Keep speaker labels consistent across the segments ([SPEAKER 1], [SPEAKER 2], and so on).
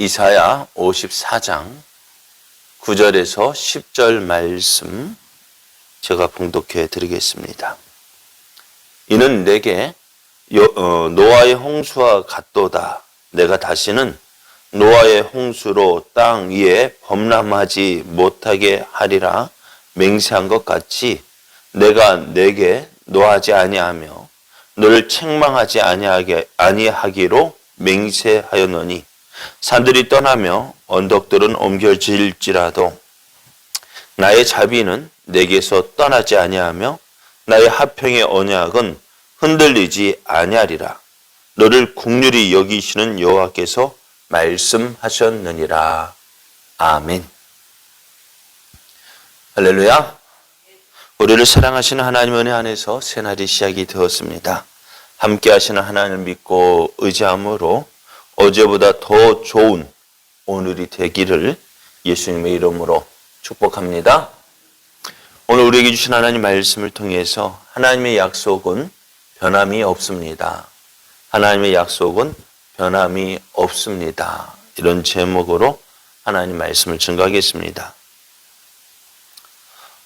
[SPEAKER 1] 이사야 54장 9절에서 10절 말씀 제가 봉독해 드리겠습니다. 이는 내게 노아의 홍수와 같도다. 내가 다시는 노아의 홍수로 땅 위에 범람하지 못하게 하리라 맹세한 것 같이 내가 내게 노하지 아니하며 너를 책망하지 아니하기로 맹세하였노니 산들이 떠나며 언덕들은 옮겨질지라도 나의 자비는 내게서 떠나지 아니하며 나의 화평의 언약은 흔들리지 아니하리라. 너를 긍휼히 여기시는 여호와께서 말씀하셨느니라. 아멘. 할렐루야. 우리를 사랑하시는 하나님 은혜 안에서 새날이 시작이 되었습니다. 함께 하시는 하나님을 믿고 의지함으로 어제보다 더 좋은 오늘이 되기를 예수님의 이름으로 축복합니다. 오늘 우리에게 주신 하나님 말씀을 통해서 하나님의 약속은 변함이 없습니다. 하나님의 약속은 변함이 없습니다. 이런 제목으로 하나님 말씀을 증거하겠습니다.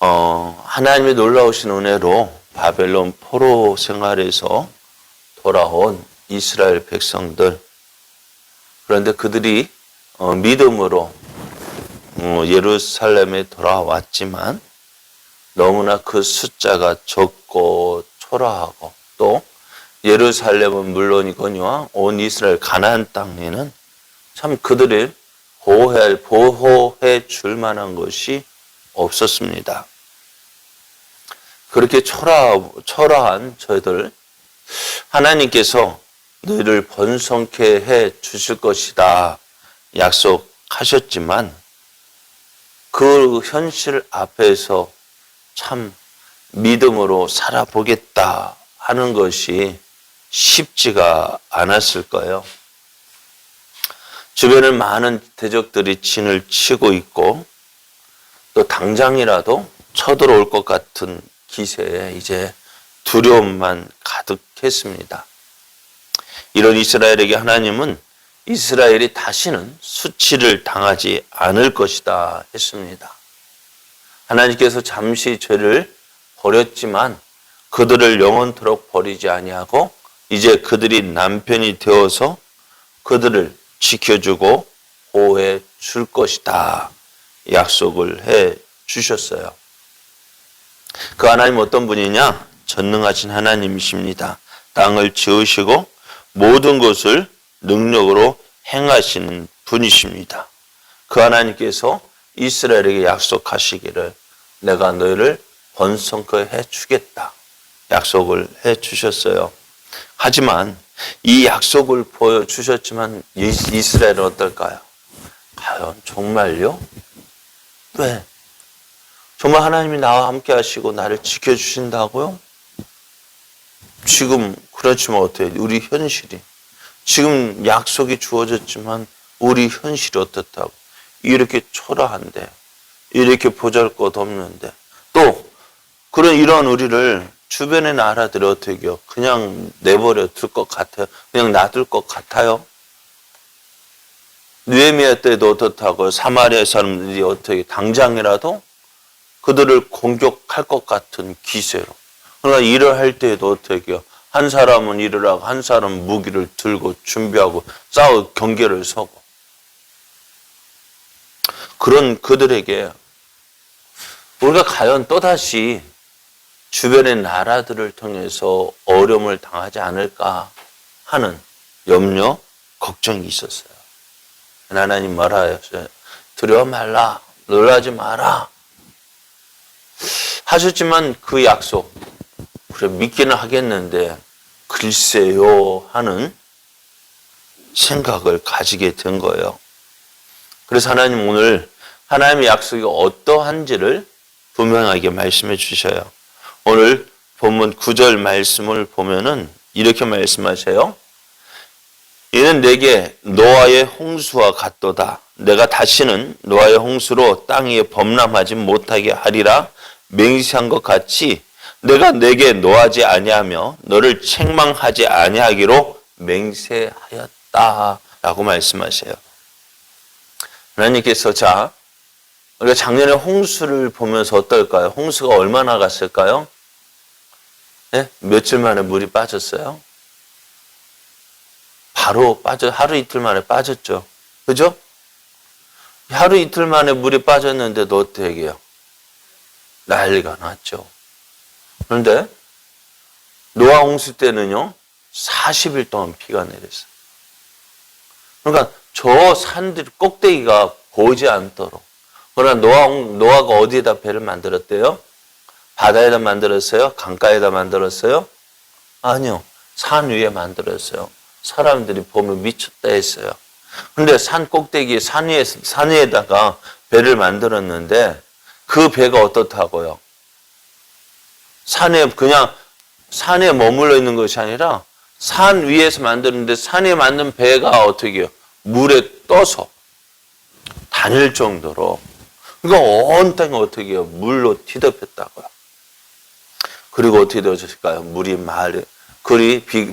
[SPEAKER 1] 하나님의 놀라우신 은혜로 바벨론 포로 생활에서 돌아온 이스라엘 백성들, 그런데 그들이 믿음으로 예루살렘에 돌아왔지만 너무나 그 숫자가 적고 초라하고 또 예루살렘은 물론이거니와 온 이스라엘 가나안 땅에는 참 그들을 보호해 줄 만한 것이 없었습니다. 그렇게 초라한 저희들, 하나님께서 너희를 번성케 해 주실 것이다 약속하셨지만 그 현실 앞에서 참 믿음으로 살아보겠다 하는 것이 쉽지가 않았을 거예요. 주변에 많은 대적들이 진을 치고 있고 또 당장이라도 쳐들어올 것 같은 기세에 이제 두려움만 가득했습니다. 이런 이스라엘에게 하나님은 이스라엘이 다시는 수치를 당하지 않을 것이다 했습니다. 하나님께서 잠시 죄를 버렸지만 그들을 영원토록 버리지 아니하고 이제 그들이 남편이 되어서 그들을 지켜주고 보호해 줄 것이다 약속을 해 주셨어요. 그 하나님 어떤 분이냐? 전능하신 하나님이십니다. 땅을 지으시고 모든 것을 능력으로 행하시는 분이십니다. 그 하나님께서 이스라엘에게 약속하시기를 내가 너희를 번성케 해주겠다 약속을 해주셨어요. 하지만 이 약속을 보여주셨지만 이스라엘은 어떨까요? 과연 정말요? 왜? 정말 하나님이 나와 함께 하시고 나를 지켜주신다고요? 지금 그렇지만 어때요? 우리 현실이. 지금 약속이 주어졌지만 우리 현실이 어떻다고? 이렇게 초라한데, 이렇게 보잘것없는데, 또 이런 우리를 주변의 나라들이 어떻게 해요? 그냥 내버려 둘 것 같아요? 그냥 놔둘 것 같아요? 느헤미야 때도 어떻다고요? 사마리아 사람들이 어떻게 당장이라도 그들을 공격할 것 같은 기세로. 그러나 일을 할 때에도 어떻게 해요? 한 사람은 일을 하고 한 사람은 무기를 들고 준비하고 싸울 경계를 서고. 그런 그들에게 우리가 과연 또다시 주변의 나라들을 통해서 어려움을 당하지 않을까 하는 염려, 걱정이 있었어요. 하나님 뭐라 하셨어요? 두려워 말라, 놀라지 마라 하셨지만 그 약속, 그래 믿기는 하겠는데 글쎄요 하는 생각을 가지게 된 거예요. 그래서 하나님 오늘 하나님의 약속이 어떠한지를 분명하게 말씀해 주셔요. 오늘 본문 9절 말씀을 보면은 이렇게 말씀하세요. 이는 내게 노아의 홍수와 같도다. 내가 다시는 노아의 홍수로 땅 위에 범람하지 못하게 하리라 맹세한 것 같이 내가 내게 노하지 아니하며 너를 책망하지 아니하기로 맹세하였다 라고 말씀하세요. 하나님께서 자, 우리가 작년에 홍수를 보면서 어떨까요? 홍수가 얼마나 갔을까요? 네? 며칠 만에 물이 빠졌어요? 바로 하루 이틀 만에 빠졌죠. 그죠? 하루 이틀 만에 물이 빠졌는데도 어떻게 해요? 난리가 났죠. 그런데 노아 홍수 때는요, 40일 동안 비가 내렸어요. 그러니까 저 산들 꼭대기가 보이지 않도록. 그러나 노아가 어디에다 배를 만들었대요? 바다에다 만들었어요? 강가에다 만들었어요? 아니요. 산 위에 만들었어요. 사람들이 보면 미쳤다 했어요. 근데 산 꼭대기에 산 위에다가 배를 만들었는데 그 배가 어떻다고요? 그냥 산에 머물러 있는 것이 아니라 산 위에서 만드는데 산에 만든 배가 어떻게 해요? 물에 떠서 다닐 정도로. 그러니까 온 땅이 어떻게 해요? 물로 뒤덮였다고요. 그리고 어떻게 되었을까요?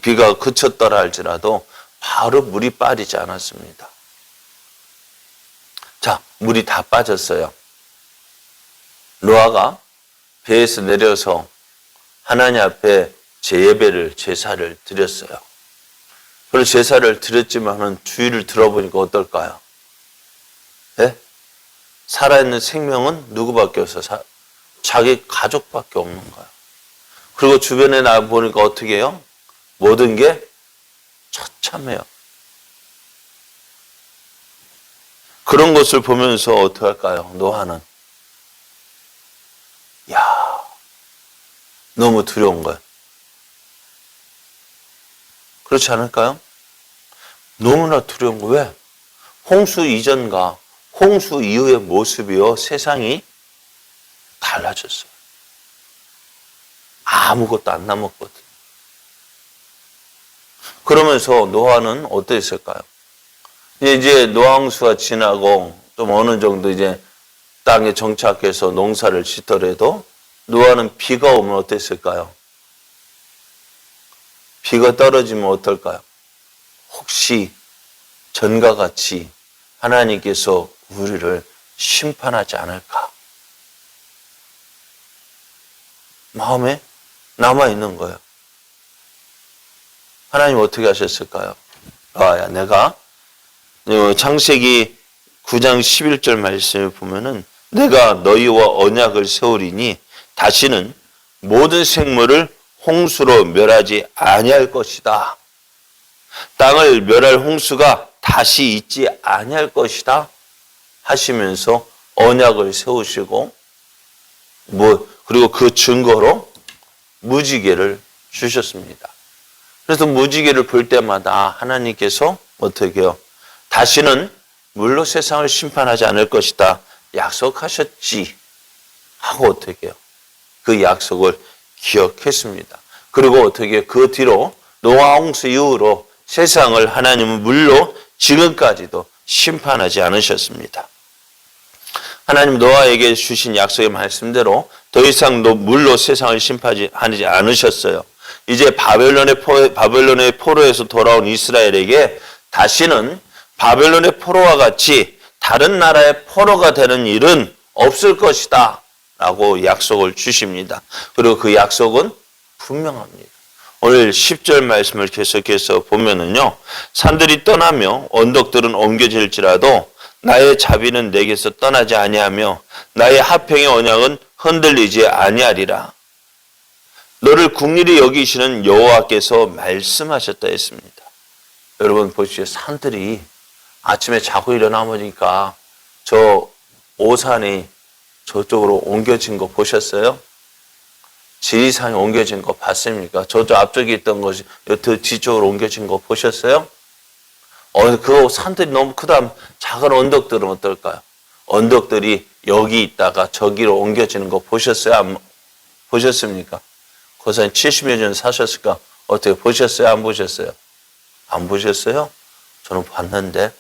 [SPEAKER 1] 비가 그쳤더라 할지라도 바로 물이 빠지지 않았습니다. 자, 물이 다 빠졌어요. 노아가 배에서 내려서 하나님 앞에 제사를 드렸어요. 그리고 제사를 드렸지만은 주의를 들어보니까 어떨까요? 네? 살아있는 생명은 누구밖에 없어요? 자기 가족밖에 없는 거예요. 그리고 주변에 나 보니까 어떻게 해요? 모든 게 처참해요. 그런 것을 보면서 어떻게 할까요? 노아는 너무 두려운 거예요. 그렇지 않을까요? 너무나 두려운 거. 왜? 홍수 이전과 홍수 이후의 모습이요, 세상이 달라졌어요. 아무것도 안 남았거든. 그러면서 노아는 어땠을까요? 이제 노아홍수가 지나고 좀 어느 정도 이제 땅에 정착해서 농사를 짓더라도 노아는 비가 오면 어땠을까요? 비가 떨어지면 어떨까요? 혹시 전과 같이 하나님께서 우리를 심판하지 않을까? 마음에 남아있는 거예요. 하나님 어떻게 하셨을까요? 노아야, 내가 창세기 9장 11절 말씀을 보면은 내가 너희와 언약을 세우리니 다시는 모든 생물을 홍수로 멸하지 아니할 것이다. 땅을 멸할 홍수가 다시 있지 아니할 것이다 하시면서 언약을 세우시고 그리고 그 증거로 무지개를 주셨습니다. 그래서 무지개를 볼 때마다 하나님께서 어떻게 해요? 다시는 물로 세상을 심판하지 않을 것이다 약속하셨지 하고 어떻게 해요? 그 약속을 기억했습니다. 그리고 어떻게 그 뒤로 노아 홍수 이후로 세상을 하나님은 물로 지금까지도 심판하지 않으셨습니다. 하나님 노아에게 주신 약속의 말씀대로 더 이상 물로 세상을 심판하지 않으셨어요. 이제 바벨론의 포로에서 돌아온 이스라엘에게 다시는 바벨론의 포로와 같이 다른 나라의 포로가 되는 일은 없을 것이다 라고 약속을 주십니다. 그리고 그 약속은 분명합니다. 오늘 10절 말씀을 계속해서 보면은요, 산들이 떠나며 언덕들은 옮겨질지라도 나의 자비는 내게서 떠나지 아니하며 나의 화평의 언약은 흔들리지 아니하리라. 너를 긍휼히 여기시는 여호와께서 말씀하셨다 했습니다. 여러분 보시죠. 산들이 아침에 자고 일어나보니까 저 오산이 저쪽으로 옮겨진 거 보셨어요? 지리산이 옮겨진 거 봤습니까? 저쪽 앞쪽에 있던 것이 더 뒤쪽으로 옮겨진 거 보셨어요? 그 산들이 너무 크다. 작은 언덕들은 어떨까요? 언덕들이 여기 있다가 저기로 옮겨지는 거 보셨어요? 보셨습니까? 고사님 70여 년 사셨을까? 어떻게 보셨어요? 안 보셨어요? 안 보셨어요? 저는 봤는데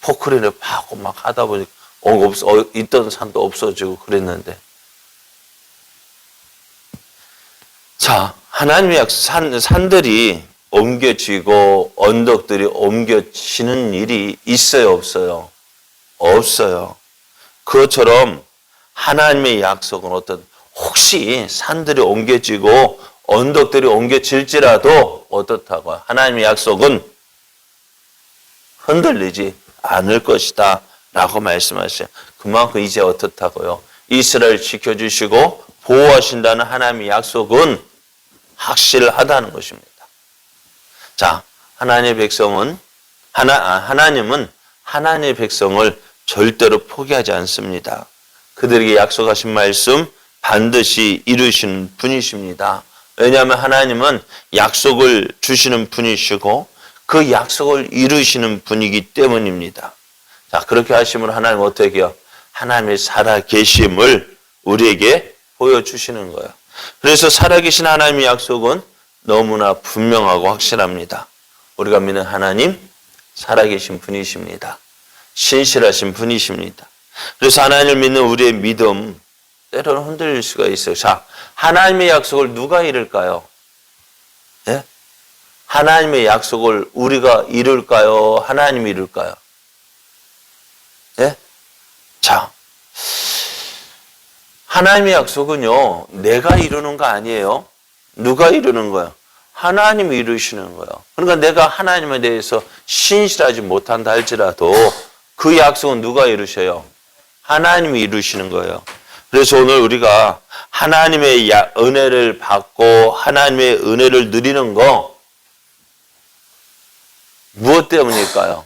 [SPEAKER 1] 포크레인을 파고 막 하다 보니까 있던 산도 없어지고 그랬는데. 자, 하나님의 산들이 옮겨지고 언덕들이 옮겨지는 일이 있어요, 없어요? 없어요. 그것처럼 하나님의 약속은 혹시 산들이 옮겨지고 언덕들이 옮겨질지라도 어떻다고요? 하나님의 약속은 흔들리지 않을 것이다 라고 말씀하셔요. 그만큼 이제 어떻다고요? 이스라엘 지켜주시고 보호하신다는 하나님의 약속은 확실하다는 것입니다. 자, 하나님의 백성은 하나님은 하나님의 백성을 절대로 포기하지 않습니다. 그들에게 약속하신 말씀 반드시 이루시는 분이십니다. 왜냐하면 하나님은 약속을 주시는 분이시고 그 약속을 이루시는 분이기 때문입니다. 자, 그렇게 하시면 하나님 어떻게 해요? 하나님의 살아계심을 우리에게 보여주시는 거예요. 그래서 살아계신 하나님의 약속은 너무나 분명하고 확실합니다. 우리가 믿는 하나님 살아계신 분이십니다. 신실하신 분이십니다. 그래서 하나님을 믿는 우리의 믿음 때로는 흔들릴 수가 있어요. 자, 하나님의 약속을 누가 이룰까요? 예? 하나님의 약속을 우리가 이룰까요? 하나님이 이룰까요? 예? 자, 하나님의 약속은요, 내가 이루는 거 아니에요. 누가 이루는 거예요? 하나님이 이루시는 거예요. 그러니까 내가 하나님에 대해서 신실하지 못한다 할지라도 그 약속은 누가 이루셔요? 하나님이 이루시는 거예요. 그래서 오늘 우리가 하나님의 은혜를 받고 하나님의 은혜를 누리는 거 무엇 때문일까요?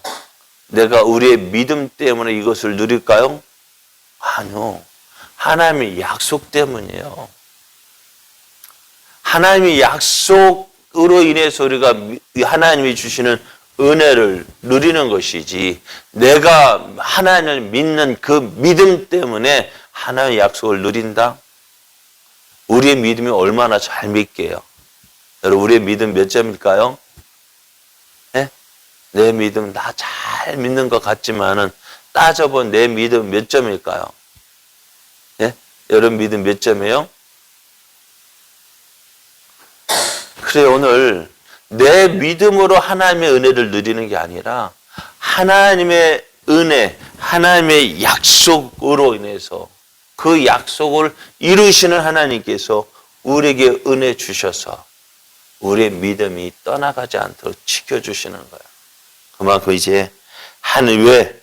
[SPEAKER 1] 내가 우리의 믿음 때문에 이것을 누릴까요? 아니요. 하나님의 약속 때문이에요. 하나님의 약속으로 인해서 우리가 하나님이 주시는 은혜를 누리는 것이지 내가 하나님을 믿는 그 믿음 때문에 하나님의 약속을 누린다? 우리의 믿음이 얼마나 잘 믿게요? 여러분 우리의 믿음 몇 점일까요? 네? 내 믿음 나 잘 믿는 것 같지만은 따져본 내 믿음 몇 점일까요? 네? 여러분 믿음 몇 점이에요? 그래 오늘 내 믿음으로 하나님의 은혜를 누리는 게 아니라 하나님의 은혜, 하나님의 약속으로 인해서 그 약속을 이루시는 하나님께서 우리에게 은혜 주셔서 우리의 믿음이 떠나가지 않도록 지켜주시는 거예요. 그만큼 이제 하늘 외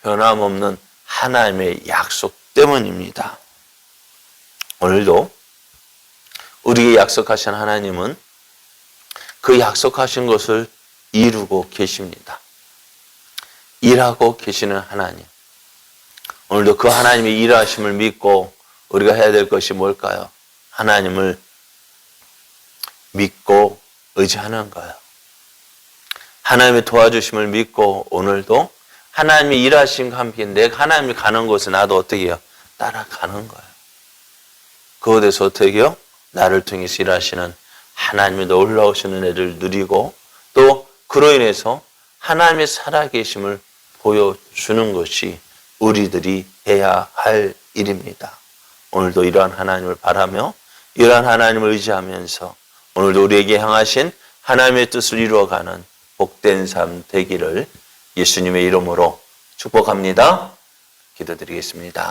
[SPEAKER 1] 변함없는 하나님의 약속 때문입니다. 오늘도 우리에게 약속하신 하나님은 그 약속하신 것을 이루고 계십니다. 일하고 계시는 하나님. 오늘도 그 하나님의 일하심을 믿고 우리가 해야 될 것이 뭘까요? 하나님을 믿고 의지하는 거예요. 하나님의 도와주심을 믿고 오늘도 하나님의 일하심과 함께 내가 하나님이 가는 곳에 나도 어떻게 해요? 따라가는 거예요. 그곳에서 어떻게 해요? 나를 통해서 일하시는 하나님의 놀라우신 은혜를 누리고 또 그로 인해서 하나님의 살아계심을 보여주는 것이 우리들이 해야 할 일입니다. 오늘도 이러한 하나님을 바라며 이러한 하나님을 의지하면서 오늘도 우리에게 향하신 하나님의 뜻을 이루어가는 복된 삶 되기를 예수님의 이름으로 축복합니다. 기도드리겠습니다.